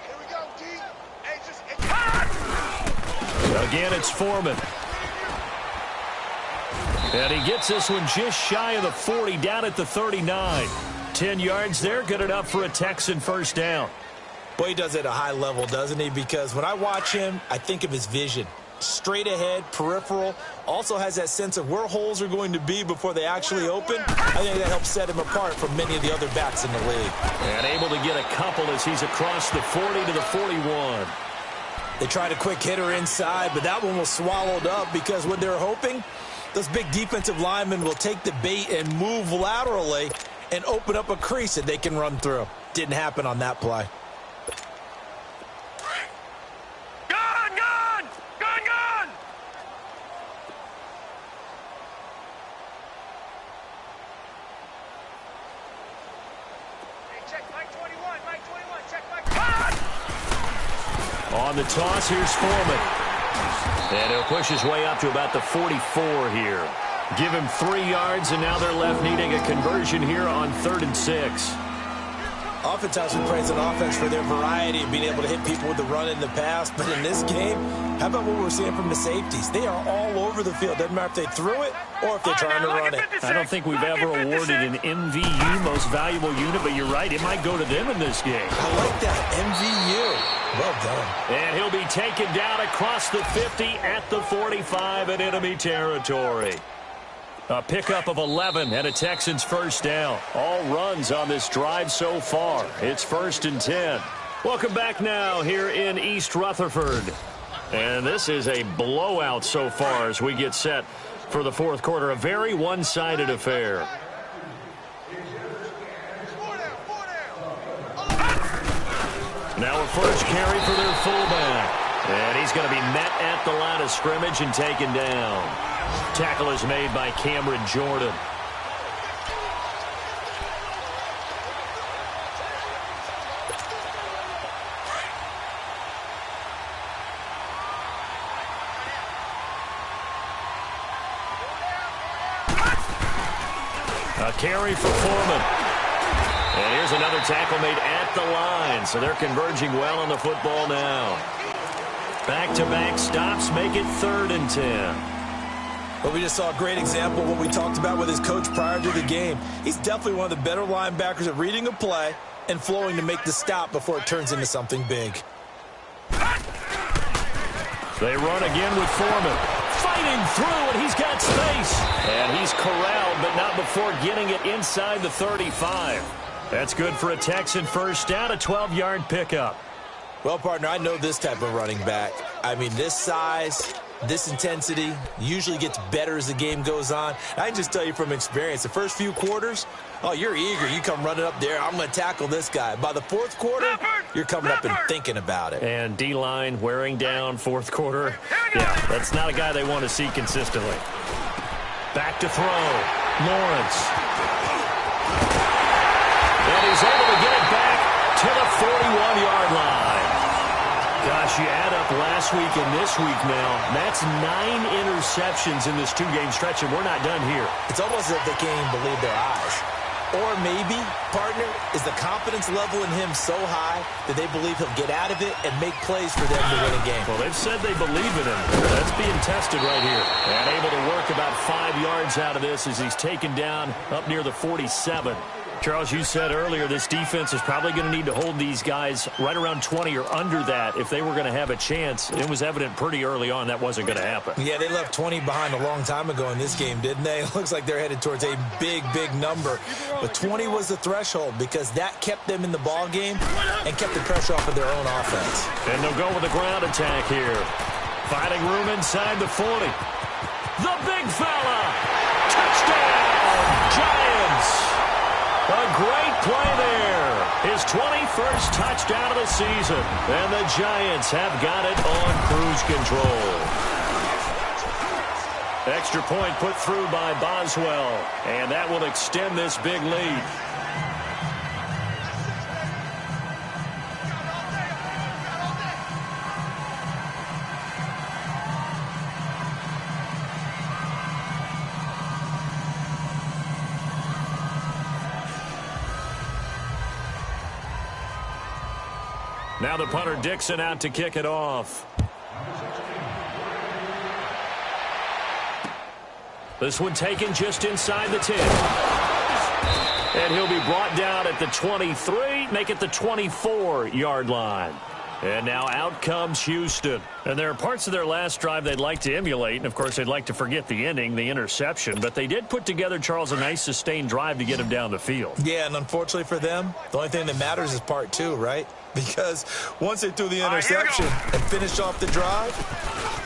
Here we go, D. Hey, just... Again, it's Foreman. And he gets this one just shy of the 40, down at the 39. 10 yards there, good enough for a Texan first down. Boy, he does it at a high level, doesn't he? Because when I watch him, I think of his vision. Straight ahead, peripheral, also has that sense of where holes are going to be before they actually open. I think that helps set him apart from many of the other backs in the league. And able to get a couple as he's across the 40 to the 41. They tried a quick hitter inside, but that one was swallowed up because what they're hoping, those big defensive linemen will take the bait and move laterally and open up a crease that they can run through. Didn't happen on that play. Gun! Gun! Gun! Gun! Hey, check Mike 21. Mike 21. Check Mike 21. On the toss, here's Foreman. And he'll push his way up to about the 44 here. Give him 3 yards, and now they're left needing a conversion here on 3rd and 6. Oftentimes we praise an offense for their variety of being able to hit people with the run in the pass. But in this game, how about what we're seeing from the safeties? They are all over the field. Doesn't matter if they threw it or if they're trying to run it. I don't think we've ever awarded an MVU, most valuable unit, but you're right, it might go to them in this game. I like that, MVU. Well done. And he'll be taken down across the 50 at the 45 in enemy territory. A pickup of 11 and a Texans first down. All runs on this drive so far. It's 1st and 10. Welcome back now here in East Rutherford. And this is a blowout so far as we get set for the 4th quarter. A very one-sided affair. Now a first carry for their fullback. And he's going to be met at the line of scrimmage and taken down. Tackle is made by Cameron Jordan. A carry for Foreman. And here's another tackle made at the line. So they're converging well on the football now. Back-to-back stops make it 3rd and 10. Well, we just saw a great example of what we talked about with his coach prior to the game. He's definitely one of the better linebackers at reading a play and flowing to make the stop before it turns into something big. They run again with Foreman. Fighting through, and he's got space. And he's corralled, but not before getting it inside the 35. That's good for a Texan first down, a 12-yard pickup. Well, partner, I know this type of running back. I mean, this size, this intensity usually gets better as the game goes on. I can just tell you from experience, the first few quarters, oh, you're eager. You come running up there, I'm going to tackle this guy. By the 4th quarter, you're coming up and thinking about it. And D-line wearing down 4th quarter. Yeah, that's not a guy they want to see consistently. Back to throw. Lawrence. And he's able to get it back to the 41-yard line. Gosh, you add up last week and this week now, that's 9 interceptions in this 2-game stretch, and we're not done here. It's almost as if they can't even believe their eyes. Or maybe, partner, is the confidence level in him so high that they believe he'll get out of it and make plays for them to win a game. Well, they've said they believe in him. That's being tested right here. And able to work about 5 yards out of this as he's taken down up near the 47. Charles, you said earlier this defense is probably going to need to hold these guys right around 20 or under that if they were going to have a chance. It was evident pretty early on that wasn't going to happen. Yeah, they left 20 behind a long time ago in this game, didn't they? It looks like they're headed towards a big, big number. But 20 was the threshold because that kept them in the ball game and kept the pressure off of their own offense. And they'll go with a ground attack here. Finding room inside the 40. The big fella. Touchdown, Giants. A great play there. His 21st touchdown of the season. And the Giants have got it on cruise control. Extra point put through by Boswell. And that will extend this big lead. Now the punter Dixon out to kick it off. This one taken just inside the 10. And he'll be brought down at the 23, make it the 24-yard line. And now out comes Houston. And there are parts of their last drive they'd like to emulate. And, of course, they'd like to forget the ending, the interception. But they did put together, Charles, a nice sustained drive to get him down the field. Yeah, and unfortunately for them, the only thing that matters is part 2, right? Because once they threw the interception and finished off the drive,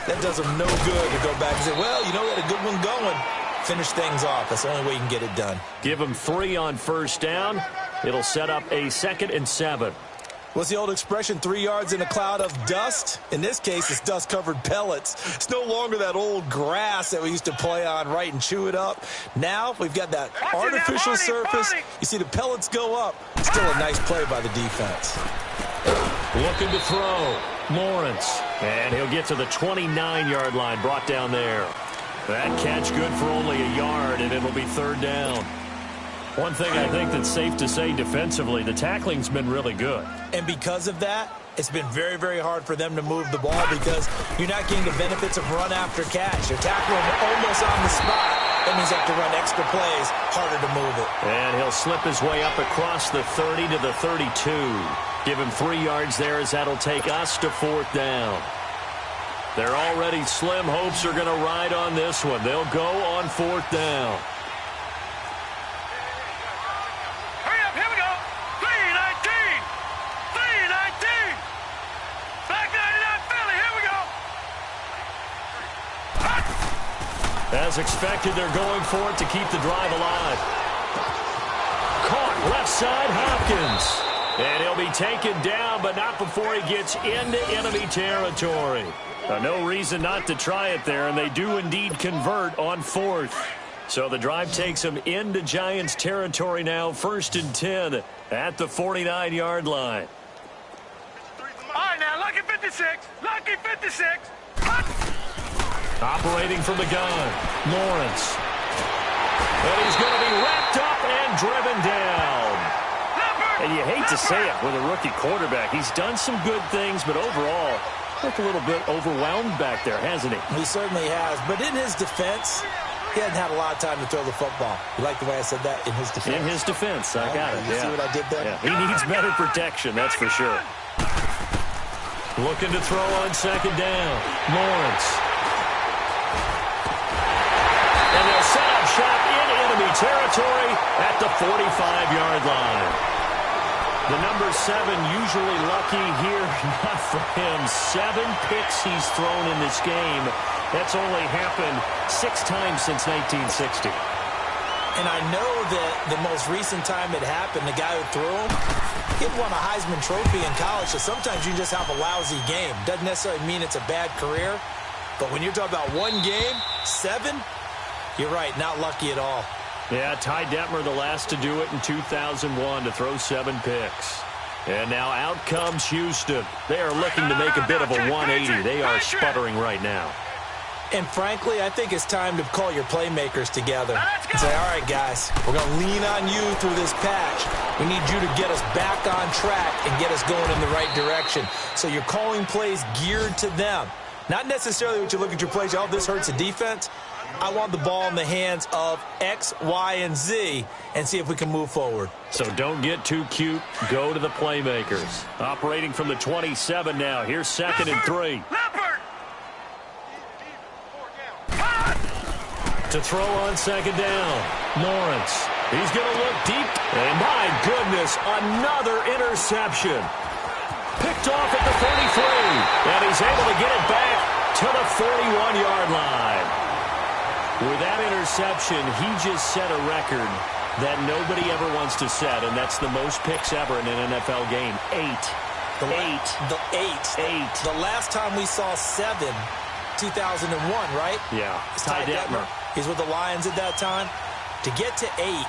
that does them no good to go back and say, well, you know, we had a good one going. Finish things off. That's the only way you can get it done. Give them 3 on first down. It'll set up a 2nd and 7. What's the old expression, 3 yards in a cloud of dust? In this case, it's dust-covered pellets. It's no longer that old grass that we used to play on, right, and chew it up. Now we've got that artificial surface. You see the pellets go up. Still a nice play by the defense. Looking to throw. Lawrence. And he'll get to the 29-yard line, brought down there. That catch good for only a yard, and it'll be 3rd down. One thing I think that's safe to say defensively, the tackling's been really good. And because of that, it's been very, very hard for them to move the ball because you're not getting the benefits of run after catch. You're tackling almost on the spot. That means you have to run extra plays, harder to move it. And he'll slip his way up across the 30 to the 32. Give him 3 yards there as that'll take us to 4th down. Their already slim hopes are going to ride on this one. They'll go on 4th down. Hurry up, here we go. 3-19. 3-19. Back 99 Philly, here we go. As expected, they're going for it to keep the drive alive. Caught left side, Hopkins. And he'll be taken down, but not before he gets into enemy territory. No reason not to try it there, and they do indeed convert on 4th. So the drive takes them into Giants territory now, 1st and 10 at the 49-yard line. All right, now, lucky 56. Lucky 56. Operating from the gun, Lawrence. And he's going to be wrapped up and driven down. And you hate to say it with a rookie quarterback. He's done some good things, but overall, looked a little bit overwhelmed back there, hasn't he? He certainly has. But in his defense, he hasn't had a lot of time to throw the football. You like the way I said that? In his defense? In his defense. I got it. You see what I did there? Yeah. He needs better protection, that's for sure. Looking to throw on 2nd down. Lawrence. And they'll set up shop in enemy territory at the 45-yard line. The number 7 usually lucky here. Not for him. 7 picks he's thrown in this game. That's only happened 6 times since 1960. And I know that the most recent time it happened, the guy who threw him, he won a Heisman Trophy in college. So sometimes you just have a lousy game. Doesn't necessarily mean it's a bad career. But when you're talking about one game, 7, you're right, not lucky at all. Yeah, Ty Detmer, the last to do it in 2001, to throw 7 picks. And now out comes Houston. They are looking to make a bit of a 180. They are sputtering right now. And frankly, I think it's time to call your playmakers together and say, all right, guys, we're going to lean on you through this patch. We need you to get us back on track and get us going in the right direction. So you're calling plays geared to them. Not necessarily what you look at your plays, oh, this hurts the defense. I want the ball in the hands of X, Y, and Z and see if we can move forward. So don't get too cute. Go to the playmakers. Operating from the 27 now. Here's 2nd and 3. To throw on 2nd down. Lawrence. He's going to look deep. And my goodness, another interception. Picked off at the 33. And he's able to get it back to the 41-yard line. With that interception, he just set a record that nobody ever wants to set, and that's the most picks ever in an NFL game. 8. The last time we saw 7, 2001, right? Yeah. Ty Detmer. He's with the Lions at that time. To get to 8,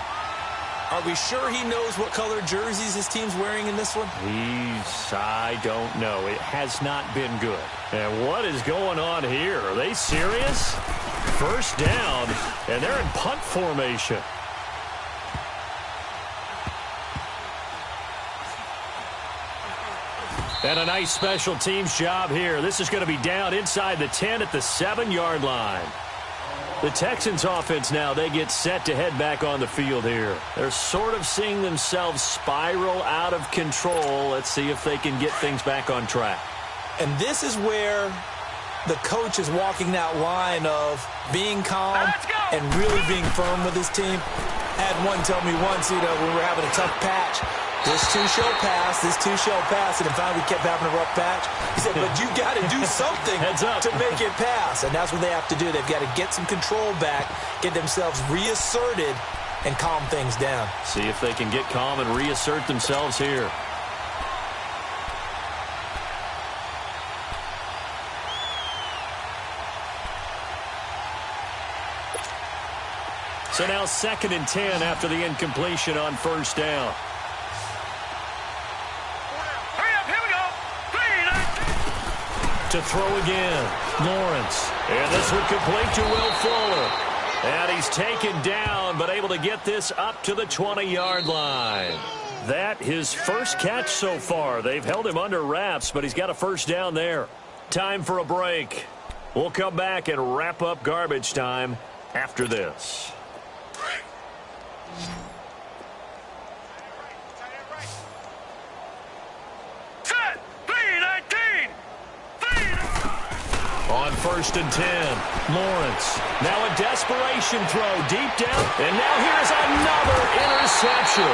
are we sure he knows what color jerseys his team's wearing in this one? I don't know. It has not been good. And what is going on here? Are they serious? 1st down, and they're in punt formation. And a nice special teams job here. This is going to be down inside the 10 at the 7-yard line. The Texans offense now, they get set to head back on the field here. They're sort of seeing themselves spiral out of control. Let's see if they can get things back on track. And this is where the coach is walking that line of being calm and really being firm with his team. I had one tell me once, when we were having a tough patch, this too shall pass, this too shall pass, and finally we kept having a rough patch. He said, but you got to do something to make it pass, and that's what they have to do. They've got to get some control back, get themselves reasserted, and calm things down. See if they can get calm and reassert themselves here. So now 2nd and 10 after the incompletion on 1st down. Hurry up, here we go. 3-19. To throw again, Lawrence. And this one complete to Will Fuller. And he's taken down, but able to get this up to the 20-yard line. That his first catch so far. They've held him under wraps, but he's got a 1st down there. Time for a break. We'll come back and wrap up garbage time after this. Set. 3-19. On 1st and 10, Lawrence. Now a desperation throw deep down. And now here's another interception.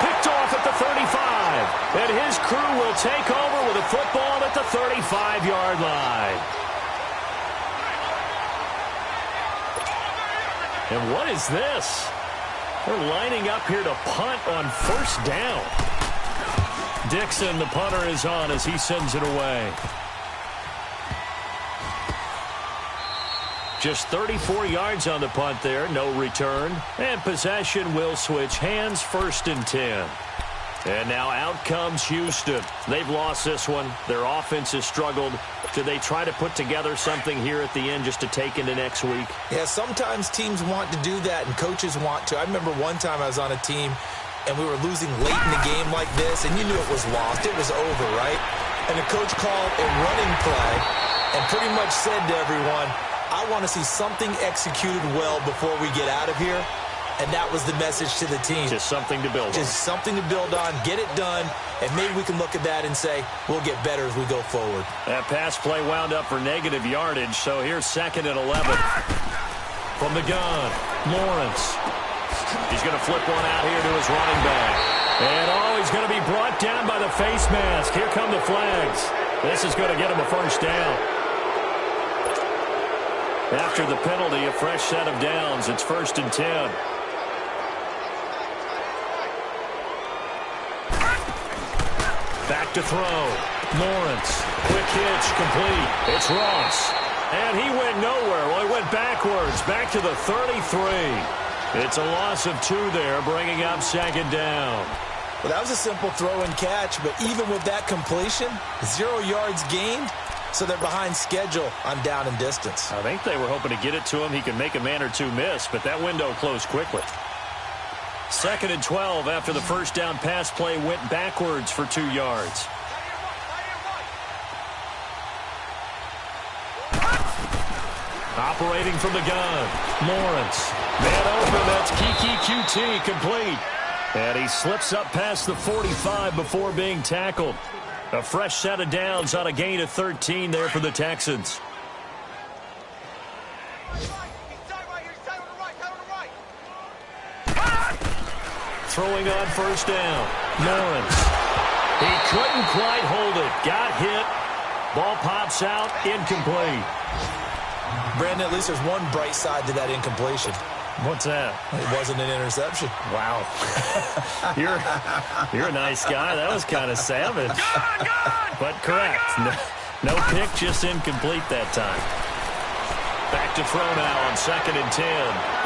Picked off at the 35. And his crew will take over with a football at the 35-yard line. And what is this? They're lining up here to punt on 1st down. Dixon, the punter, is on as he sends it away. Just 34 yards on the punt there, no return. And possession will switch hands, 1st and 10. And now out comes Houston. They've lost this one. Their offense has struggled. Do they try to put together something here at the end just to take into next week? Yeah, sometimes teams want to do that and coaches want to. I remember one time I was on a team and we were losing late in the game like this, and you knew it was lost. It was over, right? And the coach called a running play and pretty much said to everyone, I want to see something executed well before we get out of here. And that was the message to the team. Just something to build on. Just something to build on, get it done, and maybe we can look at that and say, we'll get better as we go forward. That pass play wound up for negative yardage, so here's 2nd and 11. From the gun, Lawrence. He's going to flip one out here to his running back. And, he's going to be brought down by the face mask. Here come the flags. This is going to get him a 1st down. After the penalty, a fresh set of downs. It's 1st and 10. Back to throw. Lawrence. Quick hitch, complete. It's Ross. And he went nowhere. Well, he went backwards. Back to the 33. It's a loss of 2 there, bringing up 2nd down. Well, that was a simple throw and catch, but even with that completion, 0 yards gained, so they're behind schedule on down and distance. I think they were hoping to get it to him. He could make a man or two miss, but that window closed quickly. 2nd and 12 after the 1st down pass play went backwards for 2 yards. Operating from the gun, Lawrence. Man open, that's Kiki QT, complete. And he slips up past the 45 before being tackled. A fresh set of downs on a gain of 13 there for the Texans. Throwing on 1st down, Lawrence. He couldn't quite hold it. Got hit. Ball pops out, incomplete. Brandon, at least there's one bright side to that incompletion. What's that? It wasn't an interception. Wow. You're a nice guy. That was kind of savage. But correct. No pick, just incomplete that time. Back to throw now on 2nd and 10.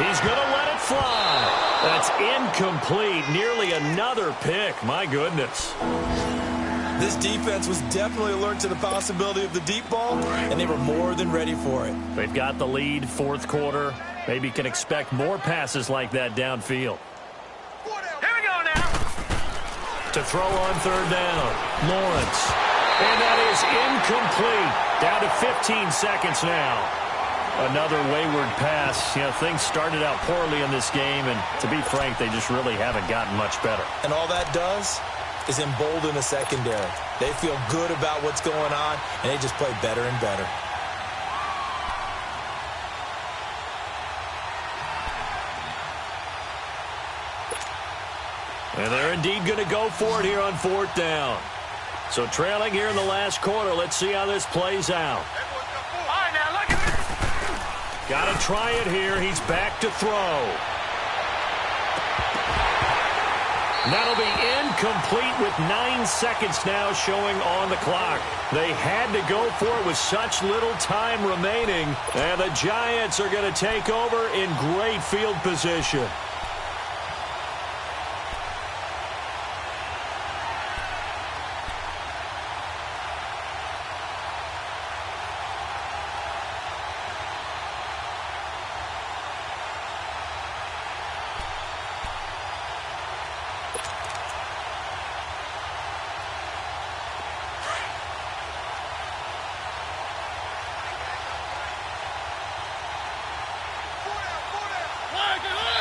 He's going to let it fly. That's incomplete. Nearly another pick. My goodness. This defense was definitely alert to the possibility of the deep ball, and they were more than ready for it. They've got the lead, 4th quarter. Maybe can expect more passes like that downfield. Here we go now. To throw on 3rd down, Lawrence. And that is incomplete. Down to 15 seconds now. Another wayward pass. You know, things started out poorly in this game, and to be frank, they just really haven't gotten much better. And all that does is embolden the secondary. They feel good about what's going on, and they just play better and better. And they're indeed going to go for it here on 4th down. So trailing here in the last quarter. Let's see how this plays out. All right, now look at this. Got to try it here. He's back to throw. That'll be incomplete with 9 seconds now showing on the clock. They had to go for it with such little time remaining. And the Giants are going to take over in great field position.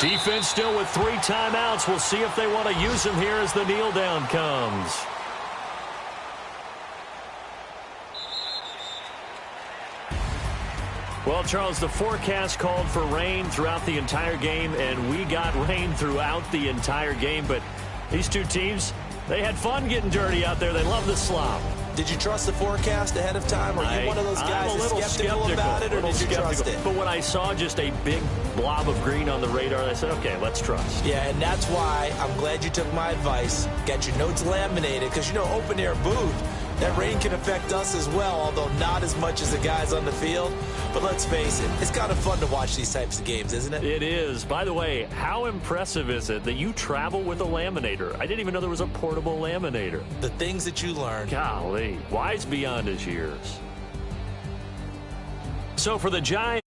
Defense still with 3 timeouts. We'll see if they want to use them here as the kneel down comes. Well, Charles, the forecast called for rain throughout the entire game, and we got rain throughout the entire game. But these two teams, they had fun getting dirty out there. They love the slop. Did you trust the forecast ahead of time? Or are you one of those guys that's skeptical about it, or did you trust it? But when I saw just a big blob of green on the radar, I said, okay, let's trust. Yeah, and that's why I'm glad you took my advice. Get your notes laminated, because, you know, open-air booth, that rain can affect us as well, although not as much as the guys on the field. But let's face it, it's kind of fun to watch these types of games, isn't it? It is. By the way, how impressive is it that you travel with a laminator? I didn't even know there was a portable laminator. The things that you learn. Golly, wise beyond his years. So for the Giants.